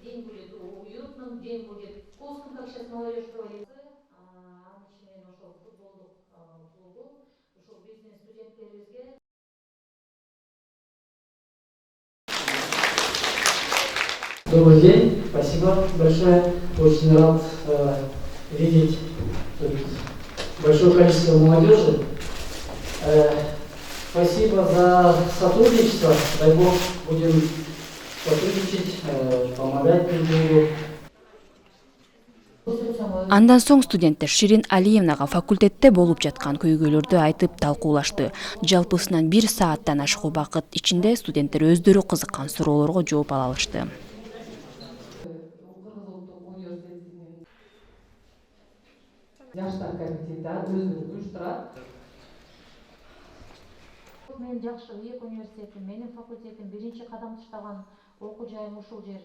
день будет уютным, день будет вкусным, как сейчас молодежь говорит. Анын ичинен ошол футболдук клубу, ошол биздин студенттерибизге. Добрый день, спасибо большое. Очень рад видеть тут большое количество молодежи. Спасибо за сотрудничество. Дай Бог, будем сотрудничать, помогать друг другу. Андан соң студенттер Ширин Алиевнага факультетте болуп жаткан көйгөйлөрдү айтып талкуулашты. Жалпысынан 1 сааттан ашык убакыт ичинде студенттер өздөрү кызыккан суроолорго жооп ала алышты. Жаштар комитети өзүн уюштурат. Мен жакшы УЕК университети, менин факультетим биринчи кадам таштаган окуу жайым ушул жер.